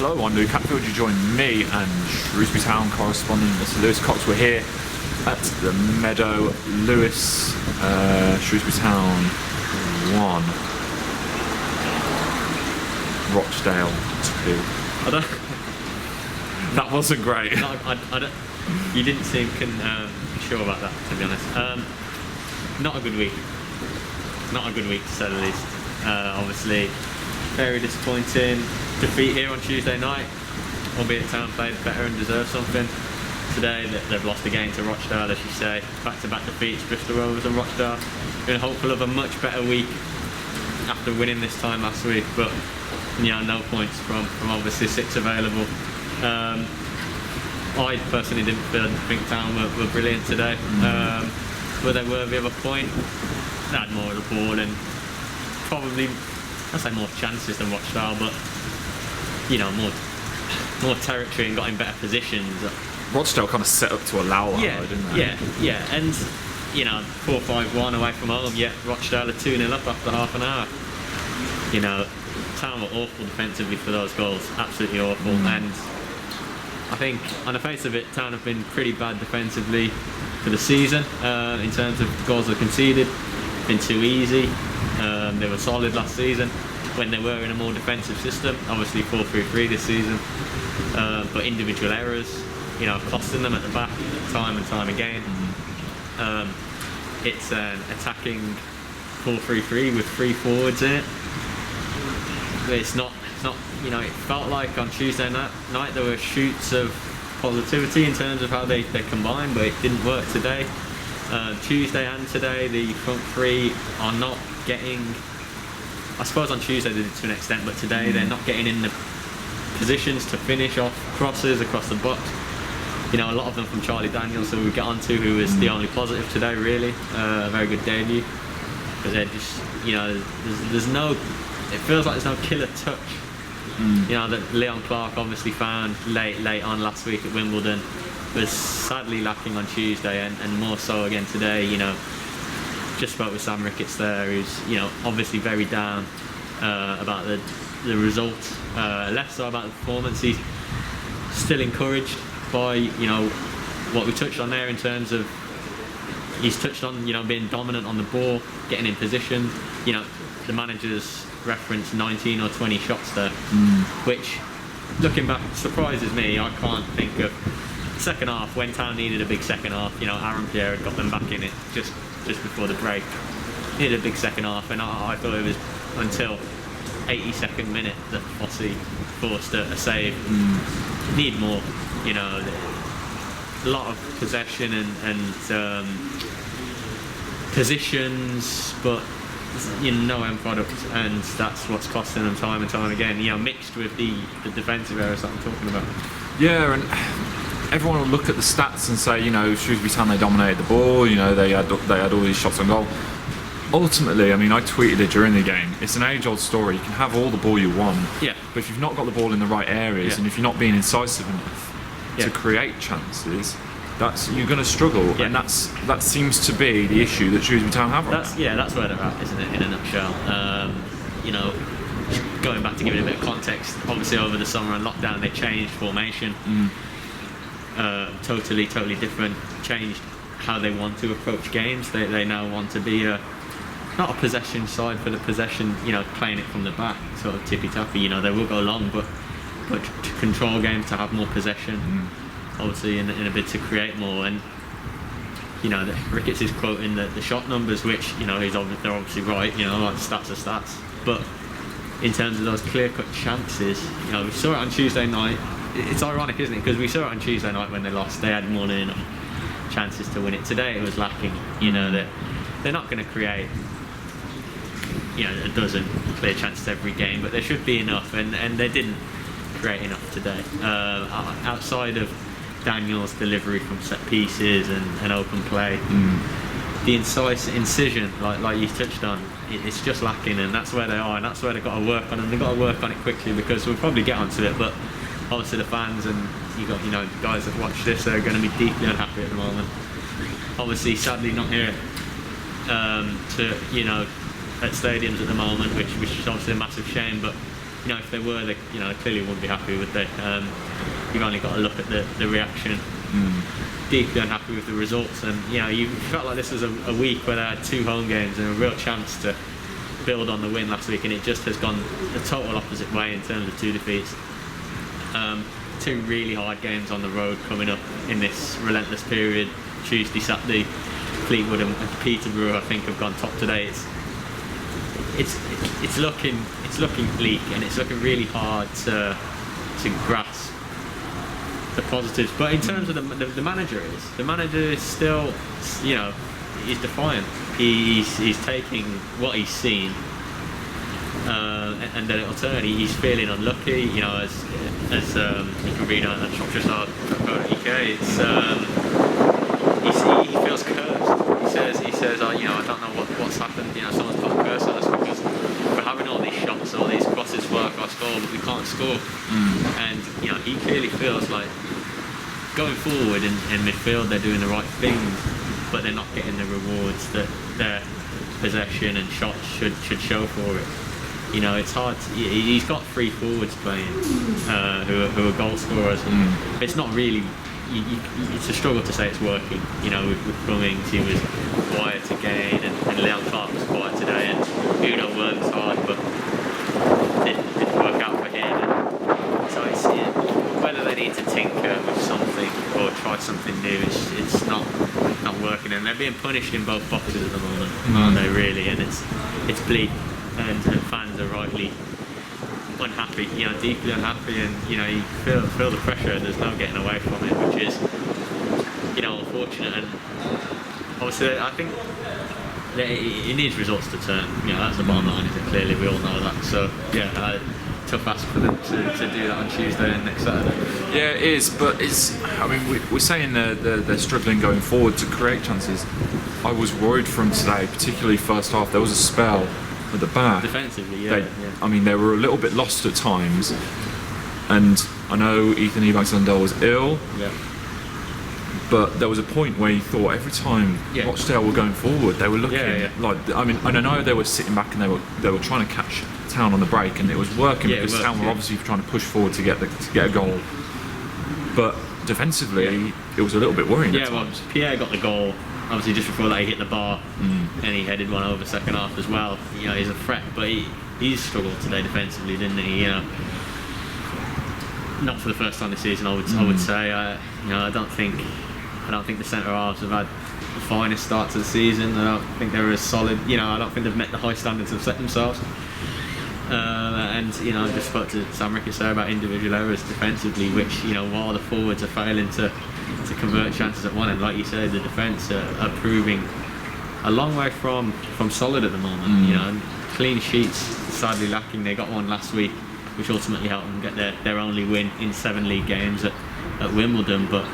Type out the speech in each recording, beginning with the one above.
Hello, I'm Luke Hatfield. You join me and Shrewsbury Town correspondent Mr. Lewis Cox. We're here at the Meadow. Lewis, Shrewsbury Town 1, Rochdale 2. That wasn't great. No, I don't, you didn't seem sure about that, to be honest. Not a good week. Not a good week, to say the least. Obviously, very disappointing defeat here on Tuesday night, albeit Town played better and deserved something. Today they've lost again to Rochdale, as you say. Back-to-back defeats, Bristol Rovers and Rochdale. Been hopeful of a much better week after winning this time last week, but no points from obviously 6 available. I personally didn't think Town were brilliant today. Were they worthy of a point? They had more of the ball and probably, I'd say, more chances than Rochdale, but more territory and got in better positions. Rochdale kind of set up to allow that, though, didn't they? Yeah, and 4-5-1 away from home, yet Rochdale are 2-0 up after half an hour. Town were awful defensively for those goals, absolutely awful, and I think on the face of it, Town have been pretty bad defensively for the season in terms of goals they conceded. Been too easy. They were solid last season when they were in a more defensive system. Obviously 4-3-3 this season, but individual errors, costing them at the back time and time again. It's an attacking 4-3-3 with 3 forwards in it. It's not. It felt like on Tuesday night there were shoots of positivity in terms of how they combined, but it didn't work today. Tuesday and today, the front 3 are not getting. I suppose on Tuesday they did to an extent, but today they're not getting in the positions to finish off crosses across the box. A lot of them from Charlie Daniels, who we get on to, who is the only positive today, really. A very good debut. But they're just, there's no. It feels like there's no killer touch. That Leon Clark obviously found late on last week at Wimbledon was sadly lacking on Tuesday, and more so again today. Just spoke with Sam Ricketts there, who's obviously very down about the result, less so about the performance. He's still encouraged by what we touched on there in terms of he's touched on being dominant on the ball, getting in position. The manager's referenced 19 or 20 shots there, which looking back surprises me. I can't think of second half when Town needed a big second half. Aaron Pierre had got them back in it just before the break. Needed a big second half, and I thought it was until 82nd minute that Fossey forced a save. Need more, a lot of possession and positions, but no end product, and that's what's costing them time and time again. Mixed with the defensive errors that I'm talking about. Yeah, and everyone will look at the stats and say, Shrewsbury Town, they dominated the ball. They had all these shots on goal. Ultimately, I tweeted it during the game. It's an age-old story. You can have all the ball you want, but if you've not got the ball in the right areas, and if you're not being incisive enough to create chances, you're going to struggle, and that seems to be the issue that Shrewsbury Town have right now. That's where they're at, isn't it? In a nutshell, going back to give it a bit of context. Obviously, over the summer and lockdown, they changed formation, totally different. Changed how they want to approach games. They now want to be not a possession side for the possession, playing it from the back, sort of tippy-tappy. They will go long, but to control games, to have more possession. Obviously in a bid to create more, and Ricketts is quoting the shot numbers, which they're obviously right. Like stats are stats, but in terms of those clear-cut chances, we saw it on Tuesday night. It's ironic, isn't it? Because we saw it on Tuesday night when they lost. They had more than enough chances to win it. Today it was lacking. They're not going to create a dozen clear chances every game, but there should be enough, and they didn't create enough today. Outside of Daniel's delivery from set pieces and open play, the incision, like you touched on, it's just lacking, and that's where they are, and that's where they've got to work on, and they've got to work on it quickly, because we'll probably get onto it, but obviously the fans and you got guys that watch this are going to be deeply unhappy at the moment. Obviously, sadly not here at stadiums at the moment, which is obviously a massive shame, but if they were, they clearly wouldn't be happy, would they? You've only got to look at the reaction. Deeply unhappy with the results, and you felt like this was a week where they had 2 home games and a real chance to build on the win last week, and it just has gone the total opposite way in terms of 2 defeats. 2 really hard games on the road coming up in this relentless period. Tuesday, Saturday, Fleetwood and Peterborough I think have gone top today. It's looking bleak, and it's looking really hard to grasp the positives. But in terms of the manager is still, he's defiant. He's taking what he's seen, and then it'll turn. He's feeling unlucky, as you can read on Shropshire.co.uk. He feels cursed. He says, I don't know what's happened. Someone's put a curse on us because we're having all these shots, all these crosses for our goal, but we can't score. And he clearly feels like going forward in midfield they're doing the right things, but they're not getting the rewards that their possession and shots should show for it. It's hard. He's got 3 forwards playing who are goal scorers. It's not really. It's a struggle to say it's working. With Cummings, he was quiet again, and Leon Clark was quiet today, and Uno works hard, but it didn't work out for him. And so it's whether they need to tinker with something or try something new. It's not working, and they're being punished in both boxes at the moment, aren't they? Really, and it's bleak, and fans are rightly unhappy, deeply unhappy, and you feel the pressure. There's no getting away from it, which is unfortunate. And obviously I think that it needs results to turn. That's the bottom line, is it? Clearly we all know that. So tough ask for them to do that on Tuesday and next Saturday. Yeah, it is, but we're saying they're struggling going forward to create chances. I was worried from today, particularly first half. There was a spell at the back. Defensively, they were a little bit lost at times, and I know Ethan Ebanks-Lundell was ill. Yeah. But there was a point where you thought every time Rochdale were going forward, they were looking like. And I know they were sitting back and they were trying to catch Town on the break, and it was working because Town were obviously trying to push forward to get a goal. But defensively, it was a little bit worrying at times. Well, Pierre got the goal. Obviously, just before that, he hit the bar, and he headed one over second half as well. He's a threat, but he's struggled today defensively, didn't he? Not for the first time this season, I would say. I don't think the centre halves have had the finest start to the season. I don't think they're as solid. I don't think they've met the high standards they've set themselves. And I just spoke to Sam Ricketts there about individual errors defensively, which while the forwards are failing to convert chances at one end, like you said, the defence are proving a long way from solid at the moment. Clean sheets sadly lacking. They got one last week, which ultimately helped them get their only win in 7 league games at Wimbledon. But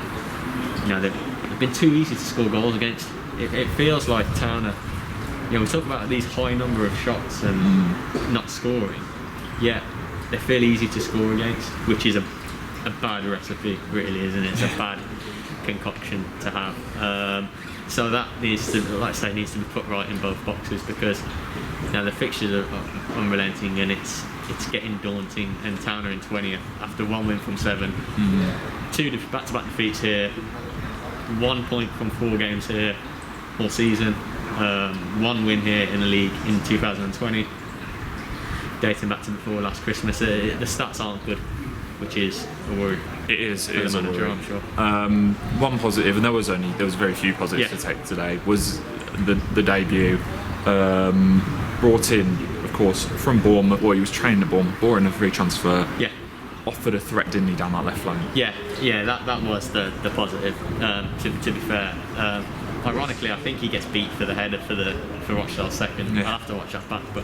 they've been too easy to score goals against. It feels like Town are. We talk about these high number of shots and not scoring, yet they feel easy to score against, which is a bad recipe, really, isn't it? It's a bad concoction to have. So that needs to, like I say, needs to be put right in both boxes, because the fixtures are unrelenting, and it's getting daunting. And Town are in 20th after 1 win from 7, 2 back-to-back defeats here, 1 point from 4 games here all season. 1 win here in the league in 2020, dating back to before last Christmas. The stats aren't good, which is a worry. It is for the manager, I'm sure. One positive, and there was very few positives to take today, was the debut. Brought in, of course, from Bournemouth. Well, he was trained at Bournemouth, brought in a free transfer. Yeah. Offered a threat, didn't he, down that left flank? Yeah, that was the positive. To be fair. Ironically, I think he gets beat for the header for Rochdale's second. I'll have to watch that back, but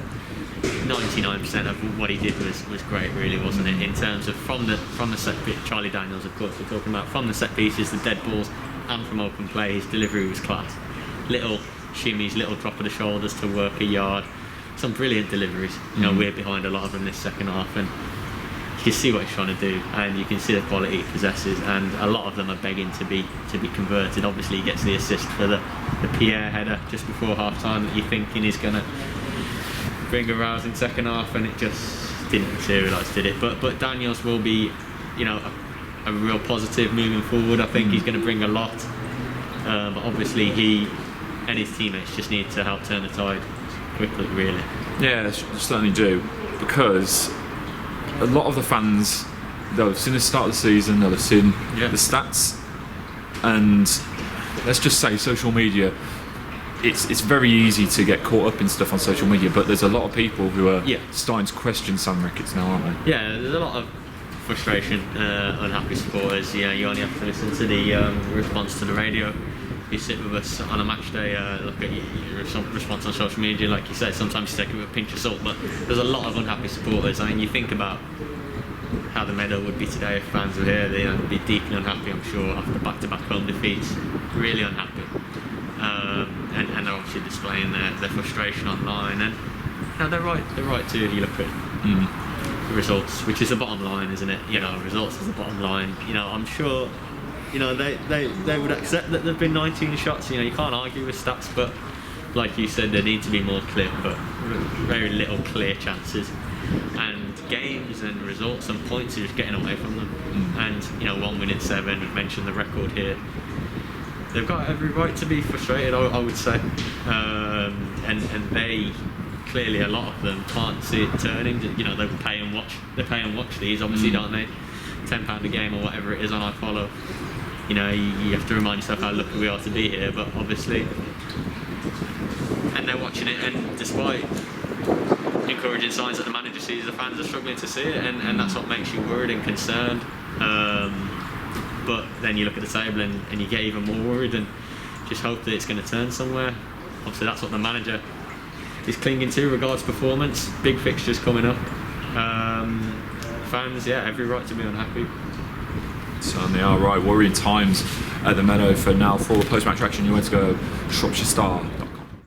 99% of what he did was great, really, wasn't it? In terms of from the set piece, Charlie Daniels, of course, we're talking about, from the set pieces, the dead balls, and from open play, his delivery was class. Little shimmies, little drop of the shoulders to work a yard. Some brilliant deliveries. We're behind a lot of them this second half, and you can see what he's trying to do, and you can see the quality he possesses, and a lot of them are begging to be converted. Obviously, he gets the assist for the Pierre header just before half time that you're thinking is going to bring a rousing second half, and it just didn't materialise, did it? But Daniels will be, you know, a real positive moving forward. I think he's going to bring a lot. But obviously he and his teammates just need to help turn the tide quickly, really. Yeah, they certainly do, because a lot of the fans, they'll have seen the start of the season, they'll have seen Yeah. the stats, and let's just say social media, it's very easy to get caught up in stuff on social media, but there's a lot of people who are Yeah. starting to question Sam Ricketts now, aren't they? Yeah, there's a lot of frustration, unhappy supporters. You know, you only have to listen to the response to the radio. You sit with us on a match day, look at your response on social media, like you said, sometimes you take it with a pinch of salt, but there's a lot of unhappy supporters. I mean, you think about how the Meadow would be today if fans were here, they'd be deeply unhappy, I'm sure, after back-to-back home defeats, really unhappy. And they're obviously displaying their frustration online, and you know, they're right too if you look at the results, which is the bottom line, isn't it? You know, results is the bottom line. You know, I'm sure, you know, they would accept that there've been 19 shots. You know, you can't argue with stats, but like you said, there need to be more clear, but very little clear chances. And games and results and points are just getting away from them. And you know, 1 win in 7. We've mentioned the record here. They've got every right to be frustrated, I would say. And they clearly, a lot of them can't see it turning. You know, they pay and watch these, obviously, don't they? £10 a game or whatever it is on iFollow. You know, you have to remind yourself how lucky we are to be here, but obviously, and they're watching it, and despite encouraging signs that the manager sees, the fans are struggling to see it, and that's what makes you worried and concerned. But then you look at the table and you get even more worried and just hope that it's going to turn somewhere. Obviously that's what the manager is clinging to regards performance. Big fixtures coming up. Fans, yeah, every right to be unhappy. Certainly are, right. Worrying times at the Meadow for now. For all the post-match action, you went to go Shropshire Star